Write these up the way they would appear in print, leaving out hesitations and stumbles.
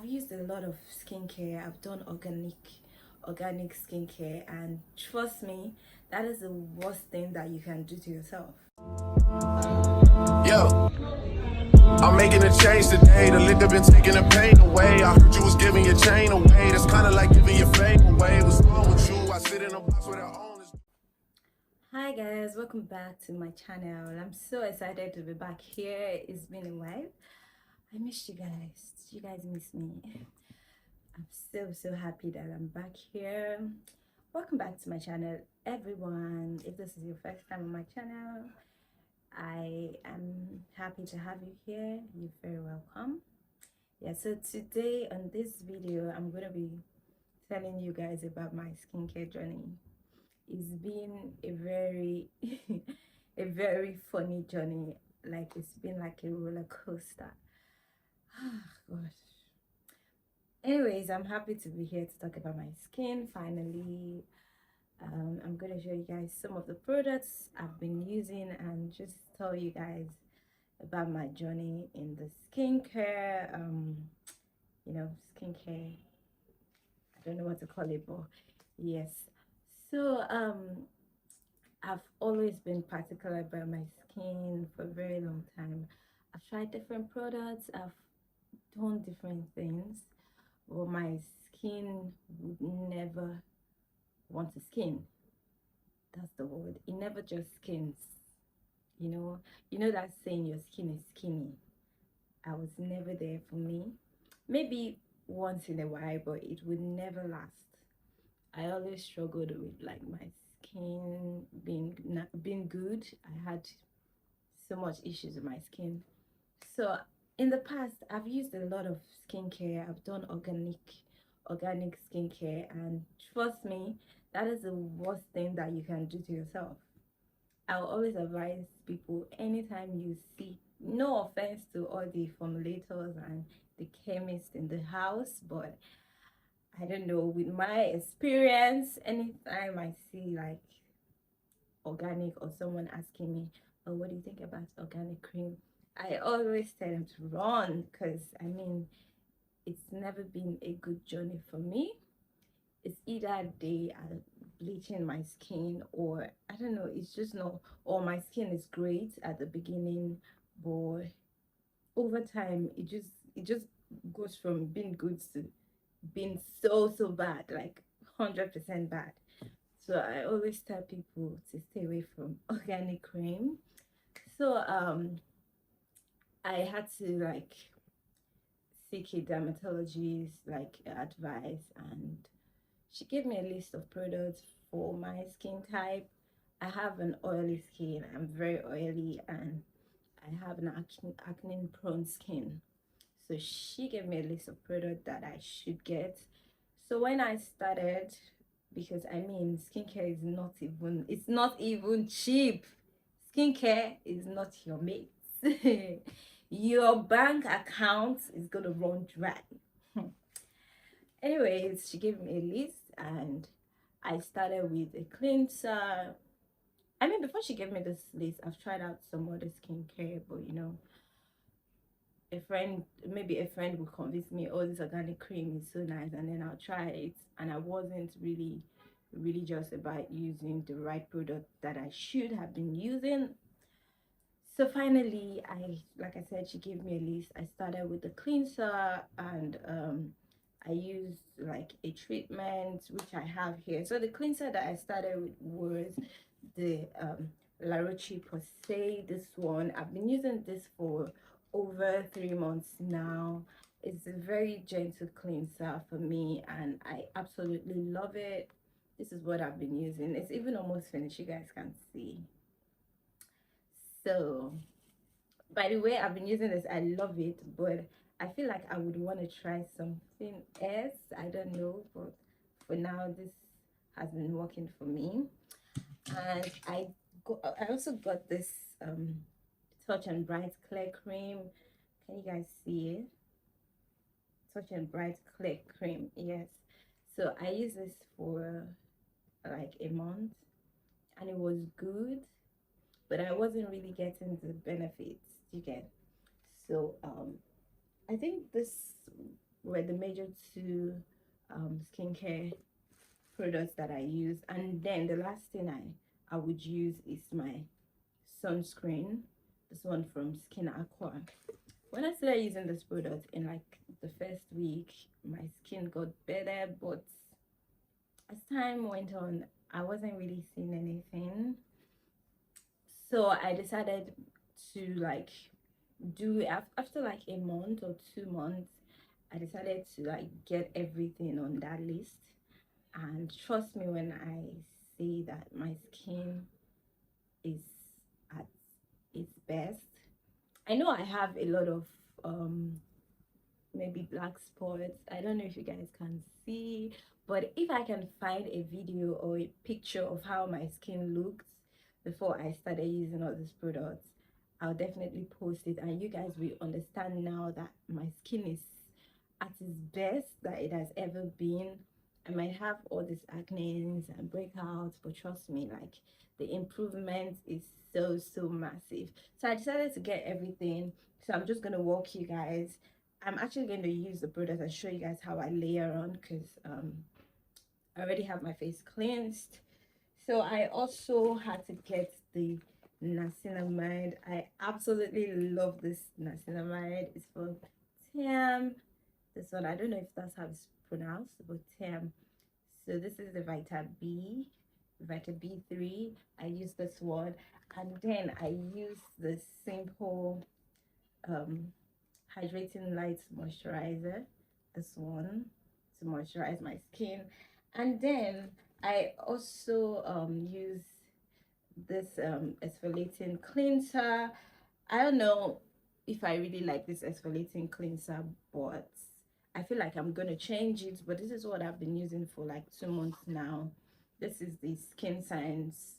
used a lot of skincare. I've done organic skincare, and trust me, that is the worst thing that you can do to yourself. Yo, I'm making a change today. The liquor been taking the pain away. I heard you was giving your chain away. That's kind of like giving your fame away. What's wrong with you? I sit in a box with our owners. Hi guys, welcome back to my channel. I'm so excited to be back here. It's been a while. I missed you guys. Did you guys miss me? I'm so happy that I'm back here. Welcome back to my channel, everyone. If this is your first time on my channel, I am happy to have you here. You're very welcome. Yeah, so today on this video I'm going to be telling you guys about my skincare journey. It's been a very a very funny journey. Like, it's been like a roller coaster. Gosh. Anyways, I'm happy to be here to talk about my skin finally. I'm gonna show you guys some of the products I've been using and just tell you guys about my journey in the skincare. Skincare, I don't know what to call it, but yes. So I've always been particular about my skin for a very long time. I've tried different products, I've done different things, but my skin would never want to skin. That's the word. It never just skins. You know that saying, your skin is skinny. I was never there for me. Maybe once in a while, but it would never last. I always struggled with like my skin being good. I had so much issues with my skin. So in the past, I've used a lot of skincare. I've done organic skincare, and trust me, that is the worst thing that you can do to yourself. I'll always advise people, anytime you see, no offense to all the formulators and the chemists in the house, but I don't know, with my experience, anytime I see like organic or someone asking me, oh, what do you think about organic cream, I always tell them to run, because I mean, it's never been a good journey for me. It's either they are bleaching my skin, or I don't know, it's just not, or my skin is great at the beginning, but over time it just goes from being good to being so bad, like 100% bad. So I always tell people to stay away from organic cream. So I had to like seek a dermatologist like advice, and she gave me a list of products for my skin type. I have an oily skin. I'm very oily, and I have an acne prone skin. So she gave me a list of products that I should get. So when I started, because I mean, skincare is not even cheap. Skincare is not your mate. Your bank account is gonna run dry. Anyways, she gave me a list, and I started with a cleanser. I mean, before she gave me this list, I've tried out some other skincare, but maybe a friend would convince me, oh, this organic cream is so nice, and then I'll try it, and I wasn't really just about using the right product that I should have been using. So finally, like I said, she gave me a list. I started with the cleanser, and I used like a treatment which I have here. So the cleanser that I started with was the La Roche Posay. This one, I've been using this for over 3 months now. It's a very gentle cleanser for me, and I absolutely love it. This is what I've been using. It's even almost finished, you guys can see. So by the way, I've been using this, I love it, but I feel like I would want to try something else. I don't know, but for now this has been working for me. And I also got this Touch and Bright Clear Cream. Can you guys see it? Touch and Bright Clear Cream, yes. So I used this for like a month, and it was good, but I wasn't really getting the benefits you get. So I think this were the major two skincare products that I use. And then the last thing I would use is my sunscreen, this one from Skin Aqua. When I started using this product in like the first week, my skin got better, but as time went on, I wasn't really seeing anything. So I decided to like do after like a month or 2 months. I decided to like get everything on that list, and trust me when I say that my skin is at its best. I know I have a lot of maybe black spots. I don't know if you guys can see, but if I can find a video or a picture of how my skin looked before I started using all these products, I'll definitely post it, and you guys will understand now that my skin is at its best that it has ever been. I might have all these acne and breakouts, but trust me, like the improvement is so massive. So I decided to get everything. So I'm just gonna walk you guys. I'm actually going to use the product and show you guys how I layer on, because I already have my face cleansed. So I also had to get the nacinamide. I absolutely love this nacinamide. It's from Tiam. This one, I don't know if that's how it's pronounced, but Tiam. So this is the vitamin B3. I use this one, and then I use the simple hydrating light moisturizer, this one, to moisturize my skin. And then I also use this exfoliating cleanser. I don't know if I really like this exfoliating cleanser, but I feel like I'm gonna change it. But this is what I've been using for like 2 months now. This is the Skin Science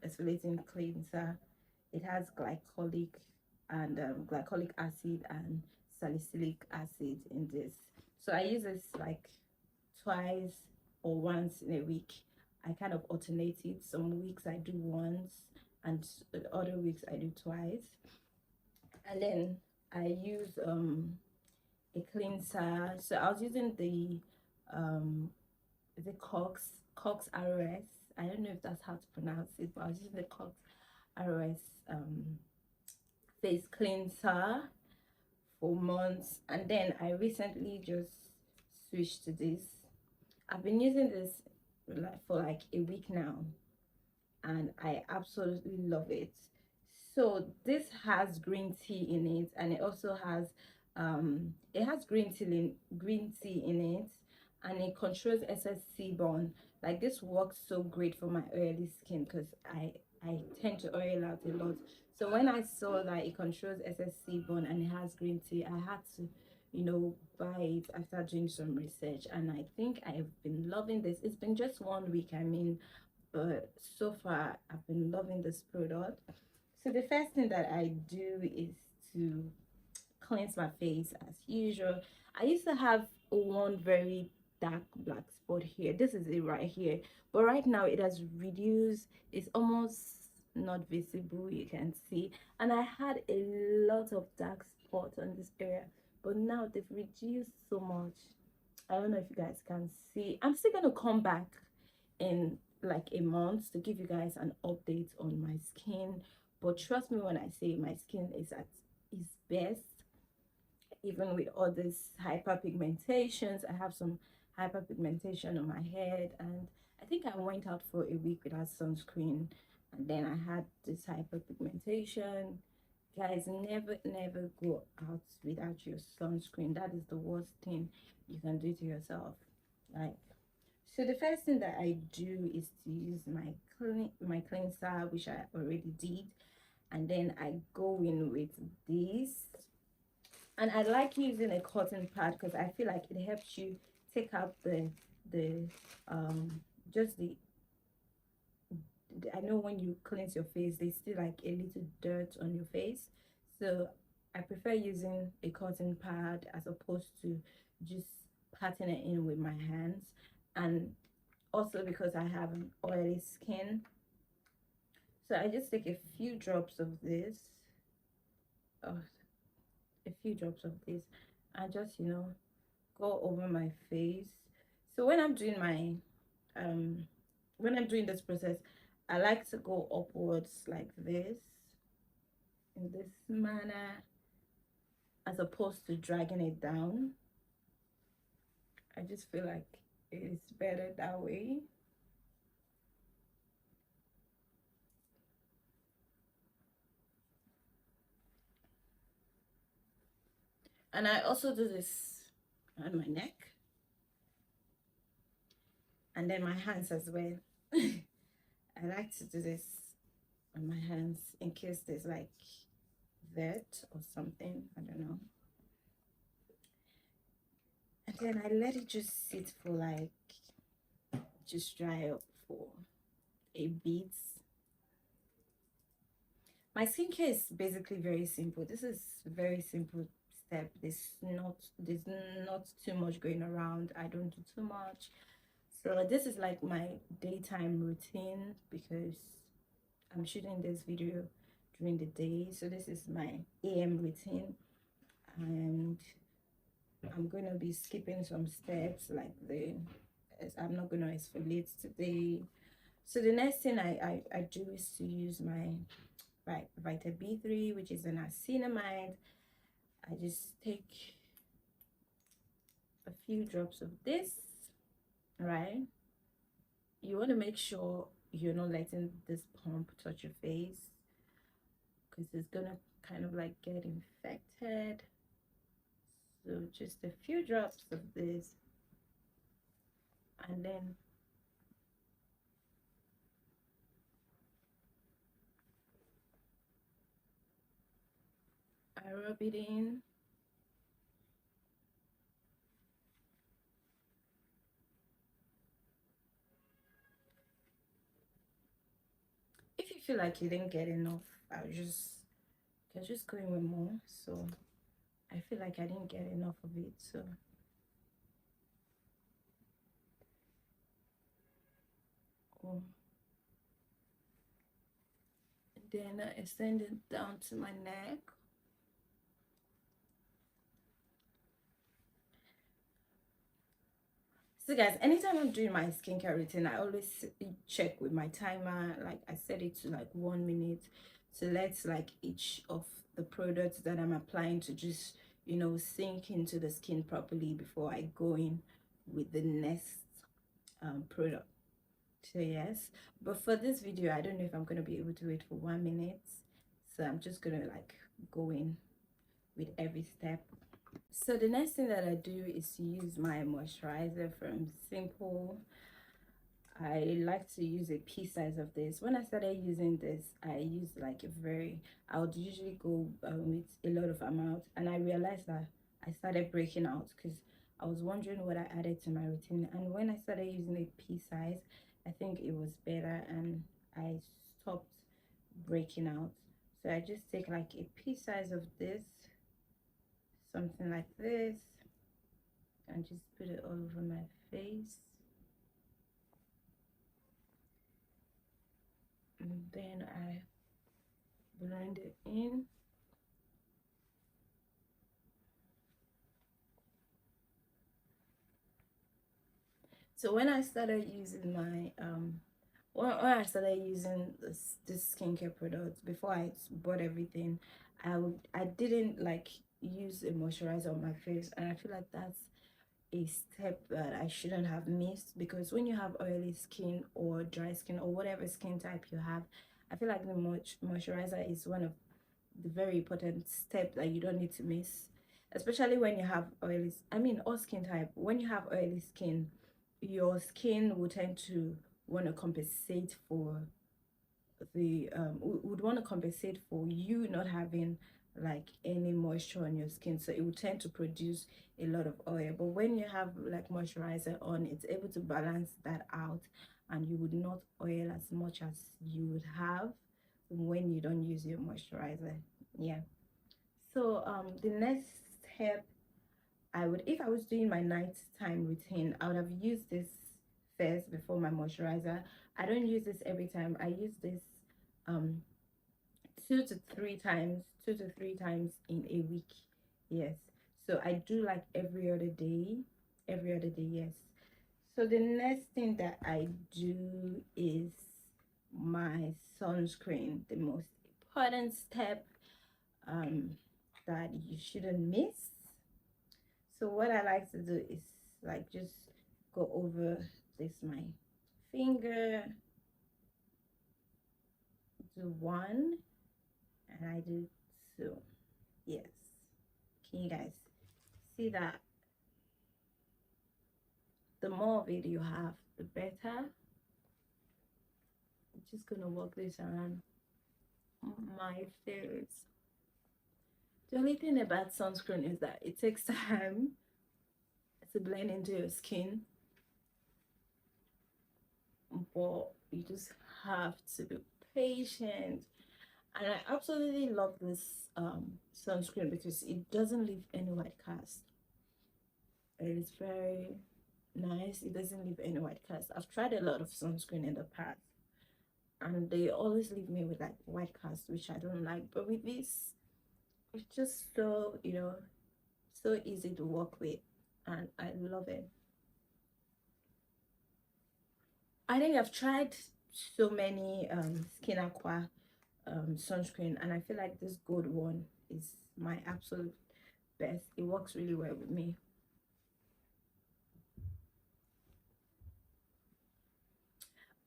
exfoliating cleanser. It has glycolic acid and salicylic acid in this. So I use this like twice or once in a week. I kind of alternate it. Some weeks I do once, and other weeks I do twice. And then I use a cleanser. So I was using the Cox ROS. I don't know if that's how to pronounce it, but I was using the Cox ROS face cleanser for months, and then I recently just switched to this. I've been using this for like a week now, and I absolutely love it. So this has green tea in it, and it also has green tea in it, and it controls excess sebum. Like this works so great for my oily skin, because I tend to oil out a lot. So when I saw that it controls excess sebum and it has green tea, I had to, buy it after doing some research, and I think I've been loving this. It's been just 1 week, I mean, but so far I've been loving this product. So the first thing that I do is to cleanse my face as usual. I used to have one very dark black spot here. This is it right here, but right now it has reduced. It's almost not visible, you can see, and I had a lot of dark spots on this area, but now they've reduced so much. I don't know if you guys can see. I'm still gonna come back in like a month to give you guys an update on my skin, but trust me when I say my skin is at its best. Even with all these hyperpigmentations, I have some hyperpigmentation on my head, and I think I went out for a week without sunscreen, and then I had this hyperpigmentation. Guys, never go out without your sunscreen. That is the worst thing you can do to yourself. Like, so the first thing that I do is to use my cleanser, which I already did, and then I go in with this. And I like using a cotton pad because I feel like it helps you take out the just the I know when you cleanse your face, there's still like a little dirt on your face. So I prefer using a cotton pad as opposed to just patting it in with my hands. And also because I have an oily skin, so I just take a few drops of this, and just go over my face. So when I'm doing my when I'm doing this process, I like to go upwards like this, in this manner, as opposed to dragging it down. I just feel like it's better that way. And I also do this on my neck and then my hands as well. I like to do this on my hands in case there's like dirt or something, I don't know. And then I let it just sit for like, just dry up for a bit. My skincare is basically very simple. This is very simple step. There's not too much going around. I don't do too much. So this is like my daytime routine because I'm shooting this video during the day. So this is my AM routine, and I'm gonna be skipping some steps like I'm not gonna exfoliate today. So the next thing I do is to use my vitamin B3, which is an nacinamide. I just take a few drops of this, right? You want to make sure you're not letting this pump touch your face because it's gonna kind of like get infected. So just a few drops of this, and then I rub it in. If you feel like you didn't get enough, just go in with more. So I feel like I didn't get enough of it, so oh. And then I extend it down to my neck. So guys, anytime I'm doing my skincare routine, I always check with my timer. Like I set it to like 1 minute to let like each of the products that I'm applying to just, you know, sink into the skin properly before I go in with the next product. So yes, but for this video, I don't know if I'm going to be able to wait for 1 minute. So I'm just going to like go in with every step. So the next thing that I do is to use my moisturizer from Simple. I like to use a pea size of this. When I started using this, I used like I would usually go with a lot of amount, and I realized that I started breaking out because I was wondering what I added to my routine. And when I started using a pea size, I think it was better and I stopped breaking out. So I just take like a pea size of this, something like this, and just put it all over my face. And then I blend it in. So when I started using my when I started using this skincare products, before I bought everything, I didn't like use a moisturizer on my face, and I feel like that's a step that I shouldn't have missed, because when you have oily skin or dry skin or whatever skin type you have, I feel like the moisturizer is one of the very important step that you don't need to miss, especially when you have oily, I mean all skin type. When you have oily skin, your skin will tend to want to compensate for would want to compensate for you not having like any moisture on your skin, so it will tend to produce a lot of oil. But when you have like moisturizer on, it's able to balance that out, and you would not oil as much as you would have when you don't use your moisturizer. Yeah. So the next step, if I was doing my nighttime routine, I would have used this first before my moisturizer. I don't use this every time. I use this um 2 to 3 times in a week. Yes. So I do like every other day. Every other day, yes. So the next thing that I do is my sunscreen, the most important step um, that you shouldn't miss. So what I like to do is like just go over this my finger, do one, and I do two. Yes. Can you guys see that? The more of it you have, the better. I'm just gonna work this around my face. The only thing about sunscreen is that it takes time to blend into your skin, but you just have to be patient. And I absolutely love this sunscreen because it doesn't leave any white cast. It is very nice. It doesn't leave any white cast. I've tried a lot of sunscreen in the past, and they always leave me with like white cast, which I don't like. But with this, it's just so, you know, so easy to work with, and I love it. I think I've tried so many Skin Aqua sunscreen, and I feel like this gold one is my absolute best. It works really well with me.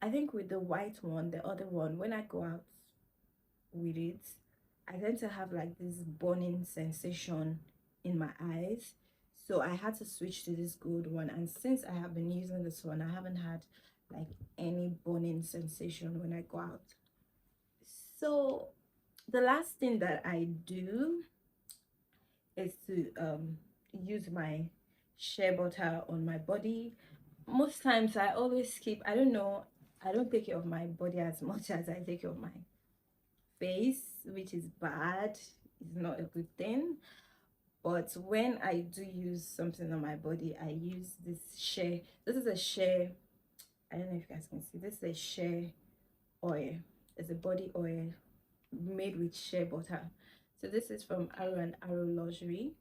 I think with the white one, the other one, when I go out with it, I tend to have like this burning sensation in my eyes. So I had to switch to this gold one, and since I have been using this one, I haven't had like any burning sensation when I go out. So the last thing that I do is to use my shea butter on my body. Most times I always skip, I don't know, I don't take care of my body as much as I take care of my face, which is bad. It's not a good thing. But when I do use something on my body, I use this shea. This is a shea, I don't know if you guys can see, this is a shea oil. It's a body oil made with shea butter. So this is from Arrow and Arrow Luxury.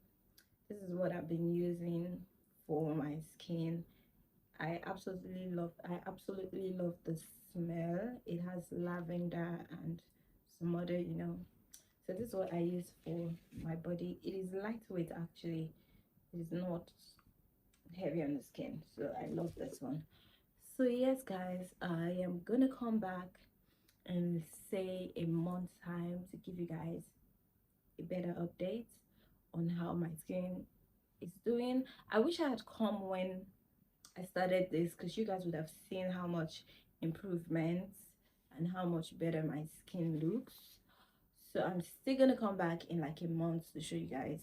This is what I've been using for my skin. I absolutely love the smell. It has lavender and some other, you know. So this is what I use for my body. It is lightweight actually. It is not heavy on the skin. So I love this one. So yes guys, I am gonna come back and say a month's time to give you guys a better update on how my skin is doing. I wish I had come when I started this, because you guys would have seen how much improvements and how much better my skin looks. So I'm still gonna come back in like a month to show you guys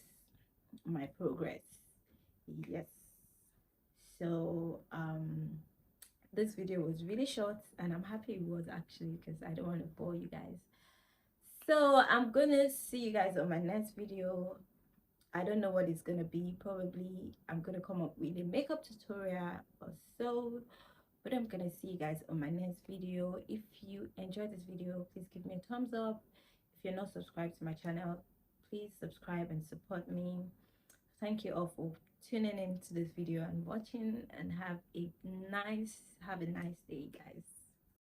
my progress. Yes. So this video was really short, and I'm happy it was actually, because I don't want to bore you guys. So I'm gonna see you guys on my next video. I don't know what it's gonna be. Probably I'm gonna come up with a makeup tutorial or so, but I'm gonna see you guys on my next video. If you enjoyed this video, please give me a thumbs up. If you're not subscribed to my channel, please subscribe and support me. Thank you all for tuning in to this video and watching, and have a nice day, guys.